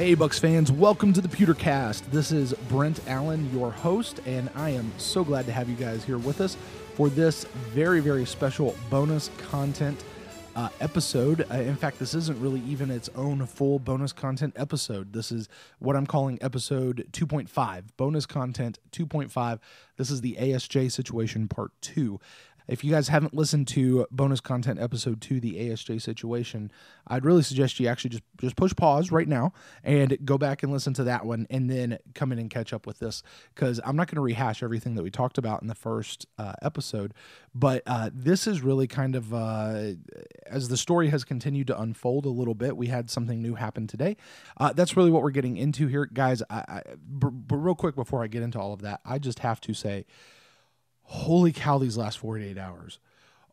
Hey Bucks fans, welcome to the Pewtercast. This is Brent Allen, your host, and I am so glad to have you guys here with us for this very, very special bonus content episode. In fact, this isn't really even its own full bonus content episode. This is what I'm calling episode 2.5, bonus content 2.5. This is the ASJ situation part 2. If you guys haven't listened to bonus content episode 2, the ASJ situation, I'd really suggest you actually just push pause right now and go back and listen to that one and then come in and catch up with this, because I'm not going to rehash everything that we talked about in the first episode, but this is really kind of, as the story has continued to unfold a little bit, we had something new happen today. That's really what we're getting into here. Guys, but real quick before I get into all of that, I just have to say, holy cow, these last 48 hours.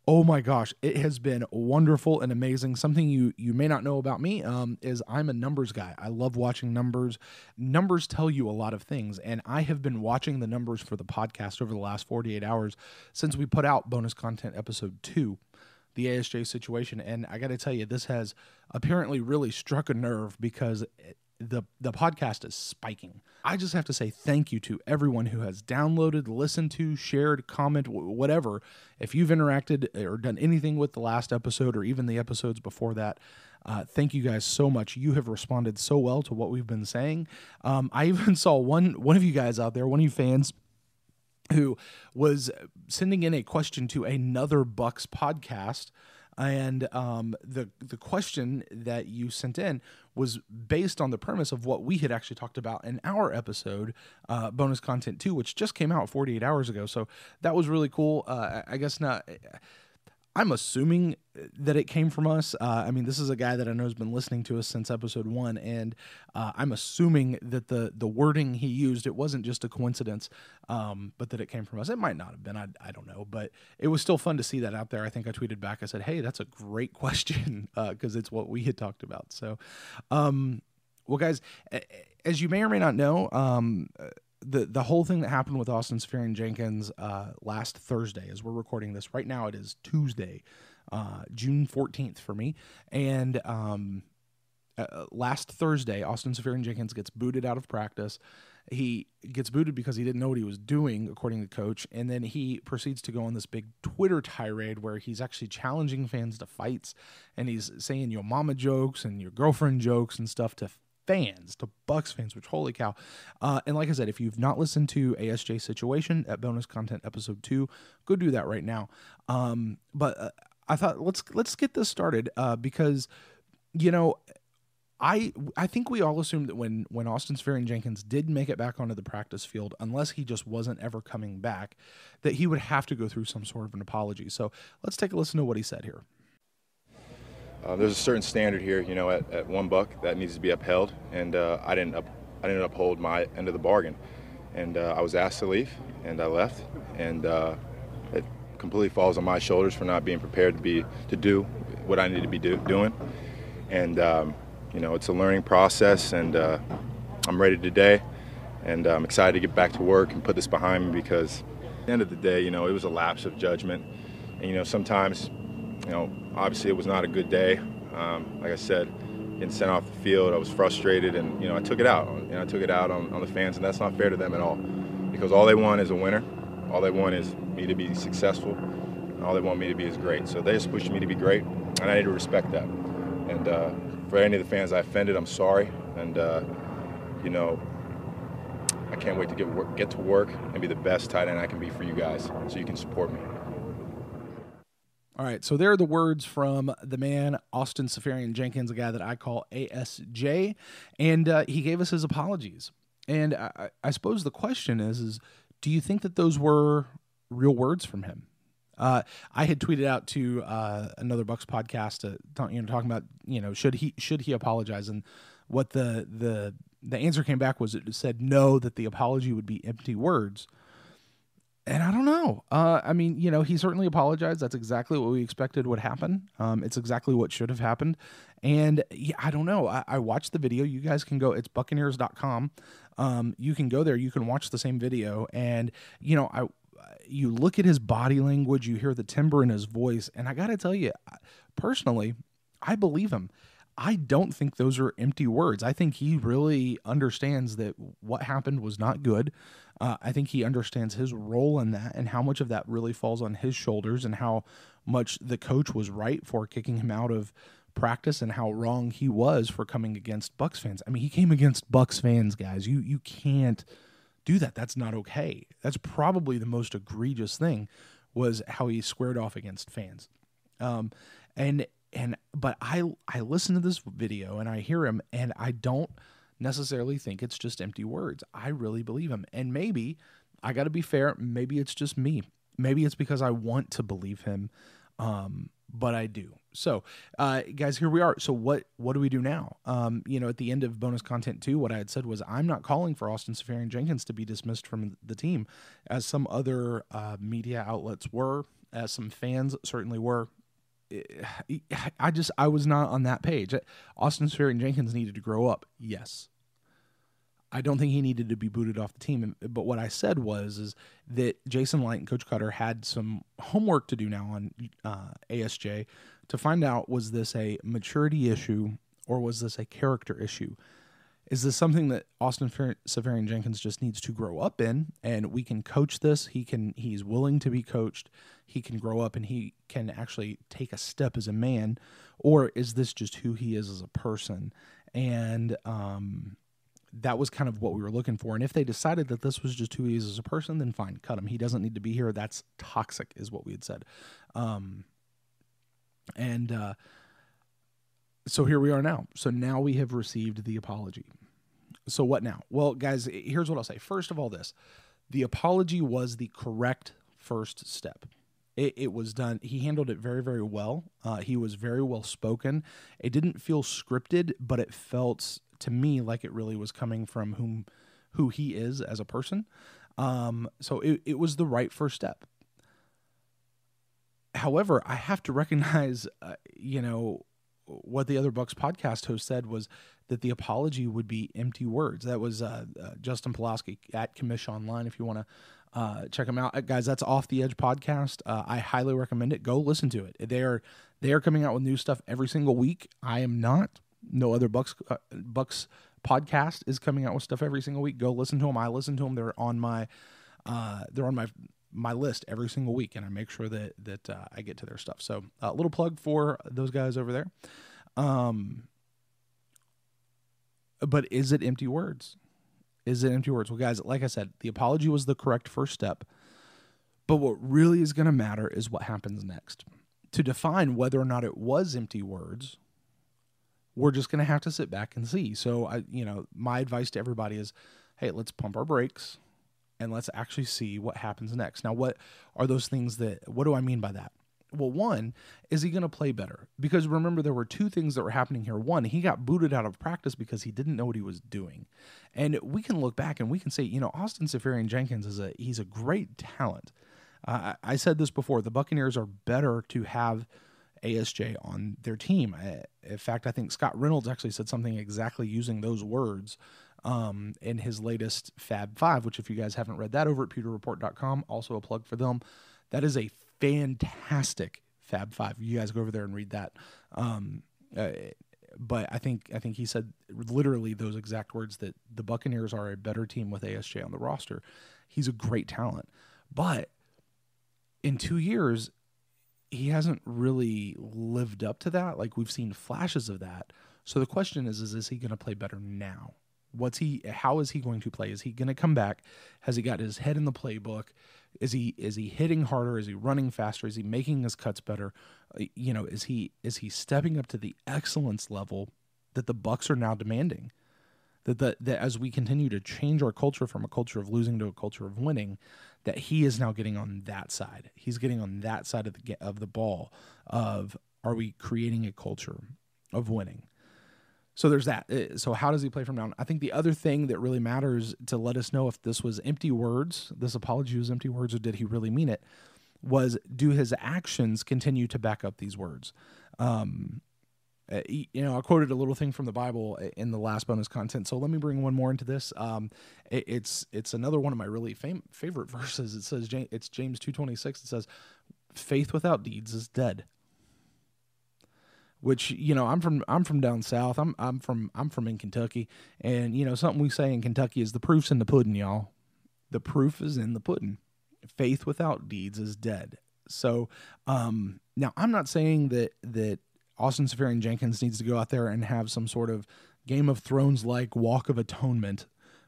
Oh my gosh, it has been wonderful and amazing. Something you may not know about me is I'm a numbers guy. I love watching numbers. Numbers tell you a lot of things, and I have been watching the numbers for the podcast over the last 48 hours since we put out bonus content episode 2, the ASJ situation, and I got to tell you, this has apparently really struck a nerve because the podcast is spiking. I just have to say thank you to everyone who has downloaded, listened to, shared, comment, whatever. If you've interacted or done anything with the last episode or even the episodes before that, thank you guys so much. You have responded so well to what we've been saying. I even saw one of you guys out there, one of you fans, who was sending in a question to another Bucks podcast. And the question that you sent in was based on the premise of what we had actually talked about in our episode, bonus content 2, which just came out 48 hours ago. So that was really cool. I guess not. I'm assuming that it came from us. I mean, this is a guy that I know has been listening to us since episode 1, and I'm assuming that the wording he used, it wasn't just a coincidence, but that it came from us. It might not have been. I don't know, but it was still fun to see that out there. I think I tweeted back. I said, hey, that's a great question, because it's what we had talked about. So, well, guys, as you may or may not know, the whole thing that happened with Austin Safarian-Jenkins last Thursday, as we're recording this right now, it is Tuesday, June 14th for me, and last Thursday, Austin Safarian-Jenkins gets booted out of practice. He gets booted because he didn't know what he was doing, according to the coach, and then he proceeds to go on this big Twitter tirade where he's actually challenging fans to fights, and he's saying your mama jokes and your girlfriend jokes and stuff to fans, to Bucks fans, which holy cow. And like I said, if you've not listened to ASJ Situation at bonus content episode 2, go do that right now. But I thought let's get this started because, you know, I think we all assumed that when Austin Safarian-Jenkins did make it back onto the practice field, unless he just wasn't ever coming back, that he would have to go through some sort of an apology. So let's take a listen to what he said here. There's a certain standard here, you know, at one Buck that needs to be upheld, and I didn't uphold my end of the bargain, and I was asked to leave, and I left, and it completely falls on my shoulders for not being prepared to do what I need to be doing, and you know, it's a learning process, and I'm ready today, and I'm excited to get back to work and put this behind me, because at the end of the day, you know, it was a lapse of judgment, and you know, sometimes, you know, obviously it was not a good day. Like I said, getting sent off the field, I was frustrated, and you know, I took it out. I took it out on the fans, and that's not fair to them at all. Because all they want is a winner. All they want is me to be successful. And all they want me to be is great. So they just pushed me to be great, and I need to respect that. And for any of the fans I offended, I'm sorry. And you know, I can't wait to get to work and be the best tight end I can be for you guys, so you can support me. All right, so there are the words from the man, Austin Safarian-Jenkins, a guy that I call ASJ, and he gave us his apologies. And I suppose the question is do you think that those were real words from him? I had tweeted out to another Bucks podcast, talking about, you know, should he apologize? And what the answer came back was, it said no, that the apology would be empty words. And I don't know. I mean, you know, he certainly apologized. That's exactly what we expected would happen. It's exactly what should have happened. And yeah, I don't know. I watched the video. You guys can go. It's Buccaneers.com. You can go there. You can watch the same video. And, you know, you look at his body language. You hear the timbre in his voice. And I got to tell you, personally, I believe him. I don't think those are empty words. I think he really understands that what happened was not good. I think he understands his role in that and how much of that really falls on his shoulders and how much the coach was right for kicking him out of practice and how wrong he was for coming against Bucks fans. I mean, he came against Bucks fans, guys. You can't do that. That's not okay. That's probably the most egregious thing, was how he squared off against fans. But I listen to this video and I hear him, and I don't necessarily think it's just empty words. I really believe him. And maybe, I got to be fair, maybe it's just me. Maybe it's because I want to believe him, but I do. So, guys, here we are. So what do we do now? At the end of bonus content 2, what I had said was I'm not calling for Austin Seferian-Jenkins to be dismissed from the team, as some other media outlets were, as some fans certainly were. I was not on that page. Austin Seferian-Jenkins needed to grow up. Yes. I don't think he needed to be booted off the team. But what I said is that Jason Light and Coach Cutter had some homework to do now on ASJ to find out, was this a maturity issue or was this a character issue? Is this something that Austin Seferian-Jenkins just needs to grow up in, and we can coach this? He's willing to be coached. He can grow up and he can actually take a step as a man, or is this just who he is as a person? And that was kind of what we were looking for. And if they decided that this was just who he is as a person, then fine, cut him. He doesn't need to be here. That's toxic, is what we had said. So here we are now. So now we have received the apology. So what now? Well, guys, here's what I'll say. First of all, the apology was the correct first step. It was done. He handled it very, very well. He was very well spoken. It didn't feel scripted, but it felt to me like it really was coming from who he is as a person. So it was the right first step. However, I have to recognize, what the other Bucks podcast host said was that the apology would be empty words. That was Justin Pulaski at Commish Online. If you want to check him out, guys, that's Off the Edge podcast. I highly recommend it. Go listen to it. They are coming out with new stuff every single week. I am not. No other Bucks podcast is coming out with stuff every single week. Go listen to them. I listen to them. They're on my list every single week, and I make sure that I get to their stuff. So a little plug for those guys over there. But is it empty words? Is it empty words? Well, guys, like I said, the apology was the correct first step, but what really is going to matter is what happens next. To define whether or not it was empty words, we're just going to have to sit back and see. So my advice to everybody is, hey, let's pump our brakes and let's actually see what happens next. Now, what are those things what do I mean by that? Well, one, is he going to play better? Because remember, there were two things that were happening here. One, he got booted out of practice because he didn't know what he was doing. And we can look back and we can say, Austin Seferian-Jenkins he's a great talent. I said this before, the Buccaneers are better to have ASJ on their team. In fact, I think Scott Reynolds actually said something exactly using those words in his latest Fab 5, which if you guys haven't read that, over at pewterreport.com, also a plug for them. That is a fantastic Fab 5. You guys go over there and read that. But I think he said literally those exact words, that the Buccaneers are a better team with ASJ on the roster. He's a great talent. But in 2 years, he hasn't really lived up to that. Like, we've seen flashes of that. So the question is he going to play better now? How is he going to play? Is he going to come back? Has he got his head in the playbook? Is he hitting harder? Is he running faster? Is he making his cuts better? Is he stepping up to the excellence level that the Bucks are now demanding? That as we continue to change our culture from a culture of losing to a culture of winning, that he is now getting on that side. He's getting on that side of the ball of, are we creating a culture of winning? So there's that. So how does he play from now on? I think the other thing that really matters to let us know if this was empty words, this apology was empty words, or did he really mean it, was, do his actions continue to back up these words? I quoted a little thing from the Bible in the last bonus content. So let me bring one more into this. It's another one of my really favorite verses. It says, it's James 2:26. It says, faith without deeds is dead. which, you know, I'm from down south. I'm from in Kentucky, and you know, something we say in Kentucky is the proof's in the pudding, y'all. The proof is in the pudding. Faith without deeds is dead. So now I'm not saying that Austin Safarian-Jenkins needs to go out there and have some sort of Game of Thrones like walk of atonement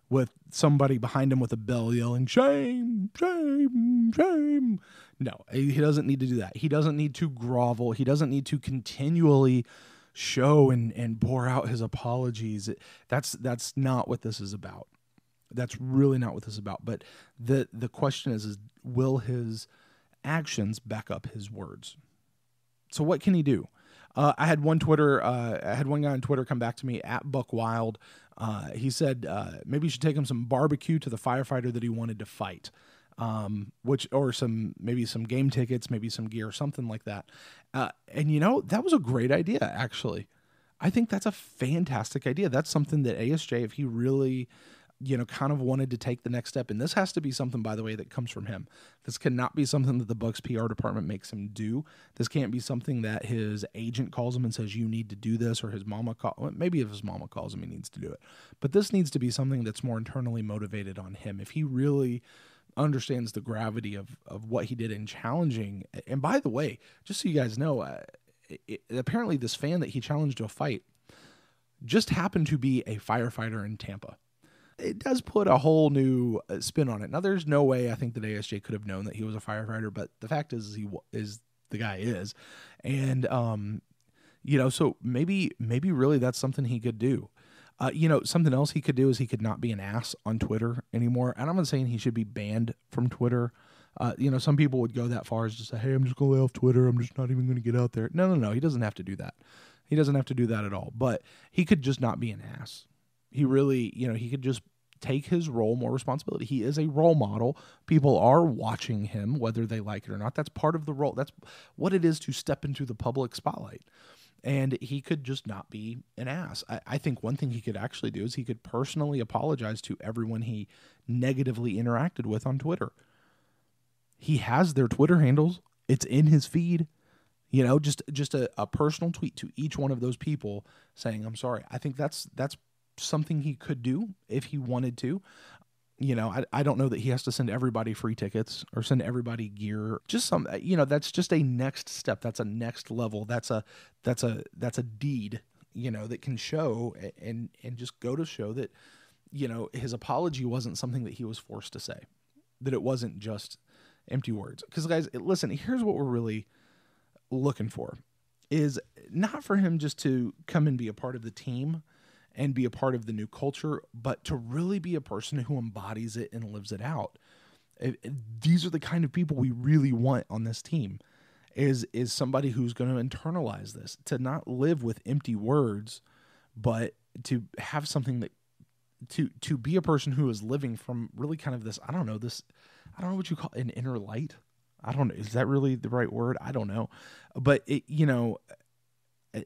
with somebody behind him with a bell yelling, shame, shame, shame. No, he doesn't need to do that. He doesn't need to grovel. He doesn't need to continually show and pour out his apologies. That's not what this is about. That's really not what this is about. But the question is will his actions back up his words? So what can he do? I had one guy on Twitter come back to me at Buck Wild. He said maybe you should take him some barbecue to the firefighter that he wanted to fight, or maybe some game tickets, maybe some gear, something like that. And you know, that was a great idea, actually. I think that's a fantastic idea. That's something that ASJ, if he really, you know, kind of wanted to take the next step. And this has to be something, by the way, that comes from him. This cannot be something that the Bucks PR department makes him do. This can't be something that his agent calls him and says, you need to do this, or his mama maybe if his mama calls him, he needs to do it. But this needs to be something that's more internally motivated on him. If he really understands the gravity of what he did in challenging. And by the way, just so you guys know, apparently this fan that he challenged to a fight just happened to be a firefighter in Tampa. It does put a whole new spin on it. Now, there's no way I think that ASJ could have known that he was a firefighter, but the fact is the guy is. And, you know, so maybe really that's something he could do. You know, something else he could do is he could not be an ass on Twitter anymore. And I'm not saying he should be banned from Twitter. You know, some people would go that far as to say, hey, I'm just going to lay off Twitter. I'm just not even going to get out there. No. He doesn't have to do that. He doesn't have to do that at all. But he could just not be an ass. He really, you know, he could just take his role more responsibility. He is a role model. People are watching him, whether they like it or not. That's part of the role. That's what it is to step into the public spotlight. And he could just not be an ass. I think one thing he could actually do is he could personally apologize to everyone he negatively interacted with on Twitter. He has their Twitter handles. It's in his feed. You know, just a personal tweet to each one of those people saying, I'm sorry. I think that's something he could do if he wanted to. You know, I don't know that he has to send everybody free tickets or send everybody gear. Just some, you know, that's just a next step. That's a next level. That's a deed, you know, that can show and just go to show that, you know, his apology wasn't something that he was forced to say, that it wasn't just empty words. Because guys, listen, here's what we're really looking for is not for him just to come and be a part of the team and be a part of the new culture, but to really be a person who embodies it and lives it out. These are the kind of people we really want on this team, is somebody who's going to internalize this, to not live with empty words, but to have something that, to be a person who is living from really kind of this, I don't know what you call an inner light. I don't know. Is that really the right word? I don't know. But it, you know,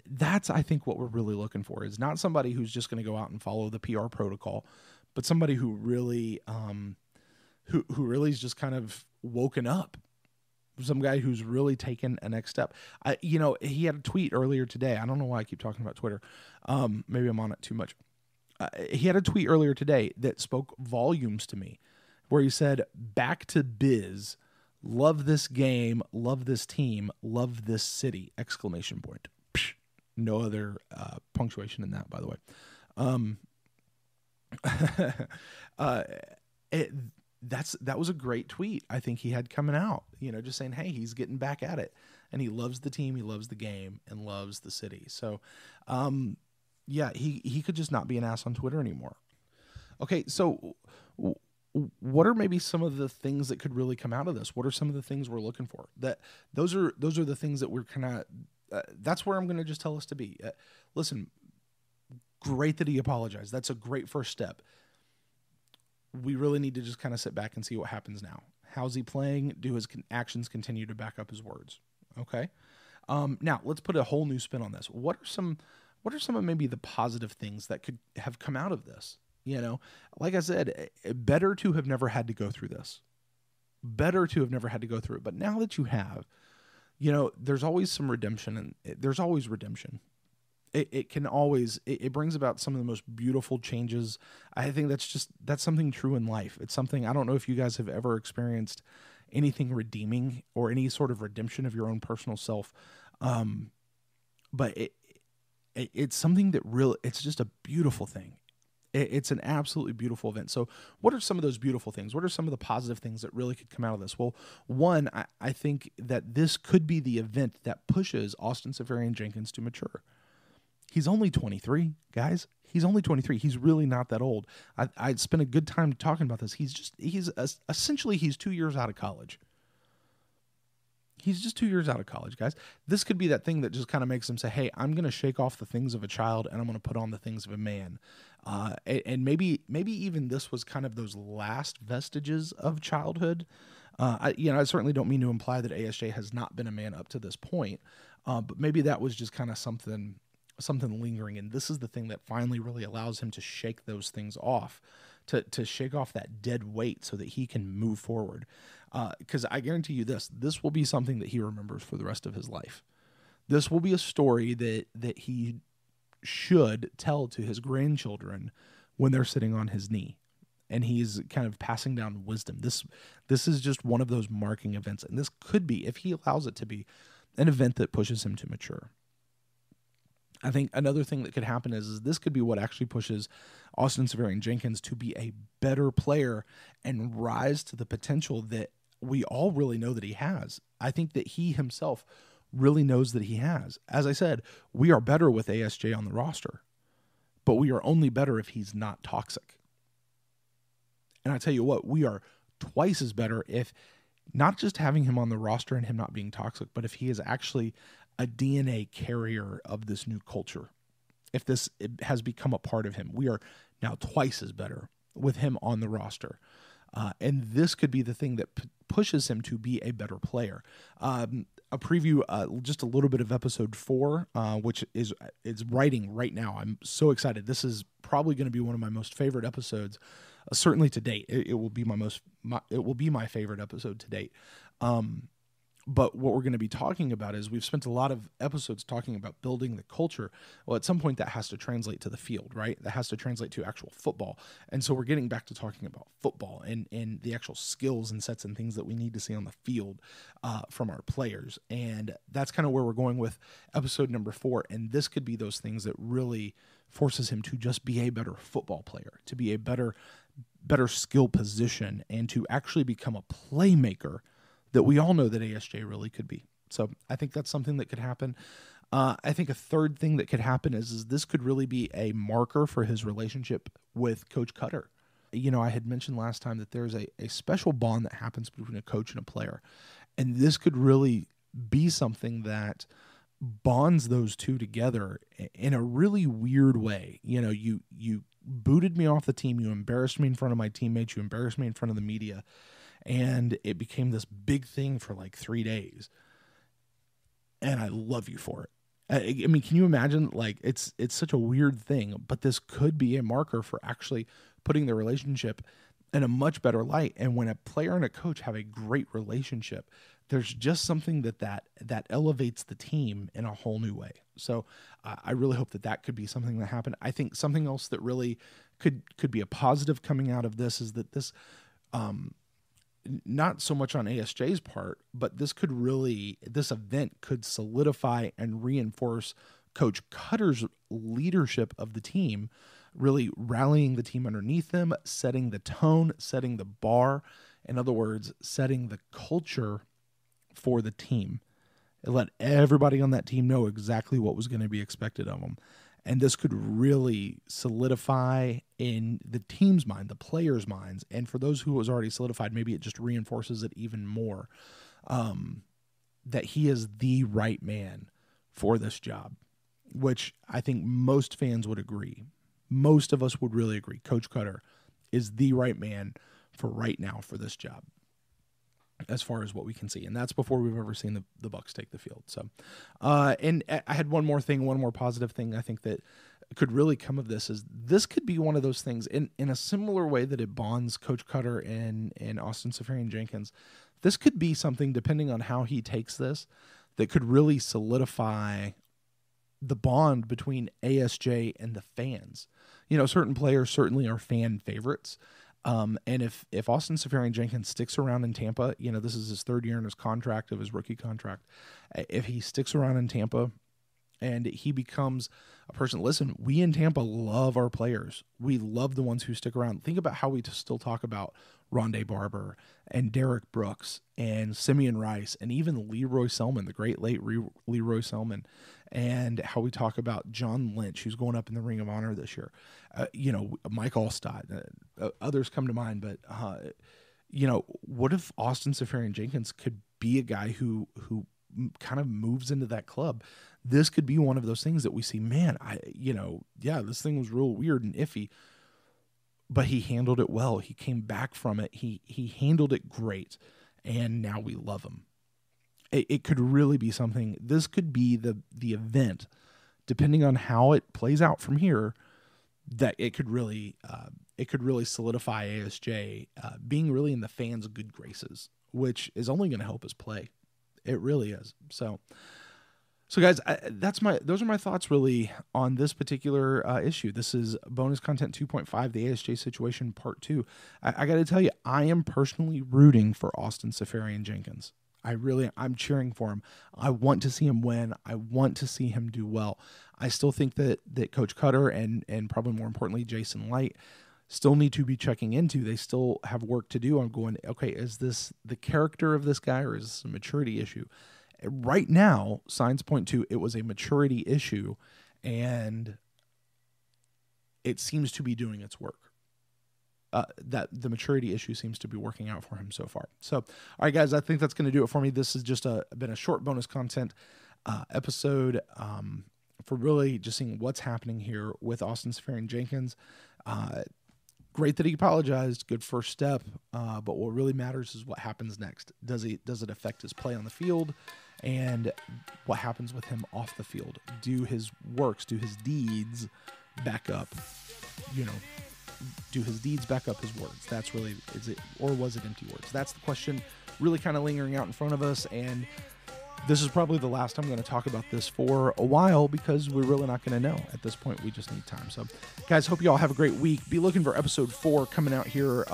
that's, I think, what we're really looking for is not somebody who's just going to go out and follow the PR protocol, but somebody who really, who really is just kind of woken up. Some guy who's really taken a next step. You know, he had a tweet earlier today. I don't know why I keep talking about Twitter. Maybe I'm on it too much. He had a tweet earlier today that spoke volumes to me, where he said, "Back to biz. Love this game. Love this team. Love this city!" Exclamation point. No other punctuation in that, by the way. That was a great tweet I think he had coming out, you know, just saying, hey, he's getting back at it, and he loves the team, he loves the game, and loves the city. So, yeah, he could just not be an ass on Twitter anymore. Okay, so what are maybe some of the things that could really come out of this? What are some of the things we're looking for? Those are the things that we're kind of. That's where I'm going to just tell us to be. Listen, great that he apologized. That's a great first step. We really need to just kind of sit back and see what happens now. How's he playing? Do his actions continue to back up his words? Okay. Now let's put a whole new spin on this. What are some of maybe the positive things that could have come out of this? You know, like I said, better to have never had to go through this. Better to have never had to go through it. But now that you have, there's always some redemption, and there's always redemption. It can always, it brings about some of the most beautiful changes. I think that's something true in life. It's something, I don't know if you guys have ever experienced anything redeeming or any sort of redemption of your own personal self. But it's something that it's just a beautiful thing. It's an absolutely beautiful event. So what are some of those beautiful things? What are some of the positive things that really could come out of this? Well, one, I think that this could be the event that pushes Austin Seferian-Jenkins to mature. He's only 23, guys. He's only 23. He's really not that old. I spent a good time talking about this. He's essentially 2 years out of college. He's just 2 years out of college, guys. This could be that thing that just kind of makes him say, hey, I'm going to shake off the things of a child and I'm going to put on the things of a man. And maybe even this was kind of those last vestiges of childhood. I certainly don't mean to imply that ASJ has not been a man up to this point, but maybe that was just kind of something lingering, and this is the thing that finally really allows him to shake those things off, to shake off that dead weight so that he can move forward. Because I guarantee you this will be something that he remembers for the rest of his life. This will be a story that he should tell to his grandchildren when they're sitting on his knee and he's kind of passing down wisdom. This is just one of those marking events, and this could be, if he allows it to be, an event that pushes him to mature. I think another thing that could happen is this could be what actually pushes Austin Seferian-Jenkins to be a better player and rise to the potential that we all really know that he has. I think that he himself really knows that he has. As I said, we are better with ASJ on the roster, but we are only better if he's not toxic. And I tell you what, we are twice as better if not just having him on the roster and him not being toxic, but if he is actually a DNA carrier of this new culture. If it has become a part of him, we are now twice as better with him on the roster. And this could be the thing that pushes him to be a better player. A preview, just a little bit of episode 4, which is writing right now. I'm so excited. This is probably going to be one of my most favorite episodes, certainly to date. It will be my favorite episode to date. But what we're going to be talking about is we've spent a lot of episodes talking about building the culture. Well, at some point that has to translate to the field, right? That has to translate to actual football. And so we're getting back to talking about football and the actual skills and sets and things that we need to see on the field from our players. And that's kind of where we're going with episode number 4. And this could be those things that really forces him to just be a better football player, to be a better skill position, and to actually become a playmaker that we all know that ASJ really could be. So I think that's something that could happen. I think a third thing that could happen is this could really be a marker for his relationship with Coach Cutter. I had mentioned last time that there's a special bond that happens between a coach and a player. And this could really be something that bonds those two together in a really weird way. You booted me off the team. You embarrassed me in front of my teammates. You embarrassed me in front of the media. And it became this big thing for like 3 days. And I love you for it. I mean, can you imagine? Like, it's such a weird thing, but this could be a marker for actually putting the relationship in a much better light. And when a player and a coach have a great relationship, there's just something that elevates the team in a whole new way. So I really hope that could be something that happened. I think something else that really could be a positive coming out of this is that this, not so much on ASJ's part, but this event could solidify and reinforce Coach Cutter's leadership of the team, really rallying the team underneath them, setting the tone, setting the bar. In other words, setting the culture for the team. It let everybody on that team know exactly what was going to be expected of them. And this could really solidify in the team's mind, the players' minds. And for those who it was already solidified, maybe it just reinforces it even more, that he is the right man for this job, which I think most fans would agree. Most of us would really agree. Coach Cutter is the right man for right now for this job, as far as what we can see. And that's before we've ever seen the Bucs take the field. So, and I had one more positive thing I think that could really come of this is this could be one of those things in a similar way that it bonds Coach Cutter and Austin Seferian-Jenkins. This could be something, depending on how he takes this, that could really solidify the bond between ASJ and the fans. You know, certain players certainly are fan favorites. And if Austin Seferian-Jenkins sticks around in Tampa, you know, this is his third year in his contract, of his rookie contract. If he sticks around in Tampa and he becomes a person, listen, we in Tampa love our players. We love the ones who stick around. Think about how we still talk about Rondé Barber and Derek Brooks and Simeon Rice and even Leroy Selman, the great late Leroy Selman, and how we talk about John Lynch, who's going up in the Ring of Honor this year. You know, Mike Allstott, others come to mind, but you know, what if Austin Seferian-Jenkins could be a guy who kind of moves into that club? This could be one of those things that we see, man, this thing was real weird and iffy, but he handled it well. He came back from it. He handled it great, and now we love him. It could really be something. This could be the event, depending on how it plays out from here, that it could really solidify ASJ being really in the fans' good graces, which is only going to help us play. It really is. So guys, those are my thoughts really on this particular issue. This is bonus content 2.5, the ASJ situation part 2. I got to tell you, I am personally rooting for Austin Seferian-Jenkins. I'm cheering for him. I want to see him win. I want to see him do well. I still think that Coach Cutter and probably more importantly, Jason Light still need to be checking into. They still have work to do on going, okay, is this the character of this guy or is this a maturity issue? Right now, signs point to it was a maturity issue, and it seems to be doing its work. That the maturity issue seems to be working out for him so far. So, all right, guys, I think that's going to do it for me. This has just been a short bonus content episode for really just seeing what's happening here with Austin Seferian-Jenkins. Great that he apologized. Good first step. But what really matters is what happens next. Does it affect his play on the field? And what happens with him off the field? Do his works, do his deeds back up, do his deeds back up his words? That's really, or was it empty words? That's the question really kind of lingering out in front of us. And this is probably the last I'm going to talk about this for a while, because we're really not going to know. At this point, we just need time. So, guys, hope you all have a great week. Be looking for episode 4 coming out here,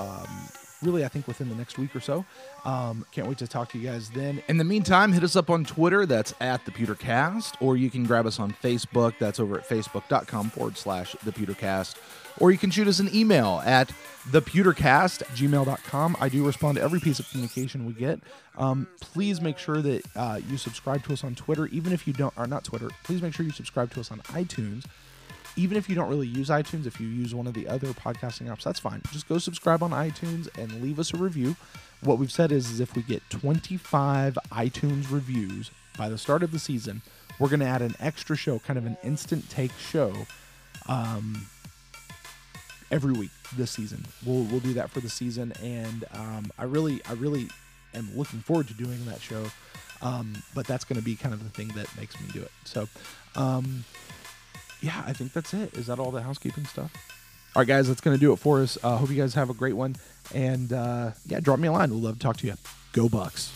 really, I think within the next week or so. Can't wait to talk to you guys then. In the meantime, hit us up on Twitter. That's at ThePewterCast. Or you can grab us on Facebook. That's over at facebook.com/ThePewterCast. Or you can shoot us an email at thepewtercast@gmail.com. I do respond to every piece of communication we get. Please make sure that you subscribe to us on Twitter, even if you don't, or not Twitter. Please make sure you subscribe to us on iTunes. Even if you don't really use iTunes, if you use one of the other podcasting apps, that's fine. Just go subscribe on iTunes and leave us a review. What we've said is if we get 25 iTunes reviews by the start of the season, we're going to add an extra show, kind of an instant take show, every week this season. We'll do that for the season, and I really am looking forward to doing that show. But that's going to be kind of the thing that makes me do it. So, yeah, I think that's it. Is that all the housekeeping stuff? All right, guys, that's going to do it for us. Hope you guys have a great one. And, yeah, drop me a line. We'd love to talk to you. Go Bucks.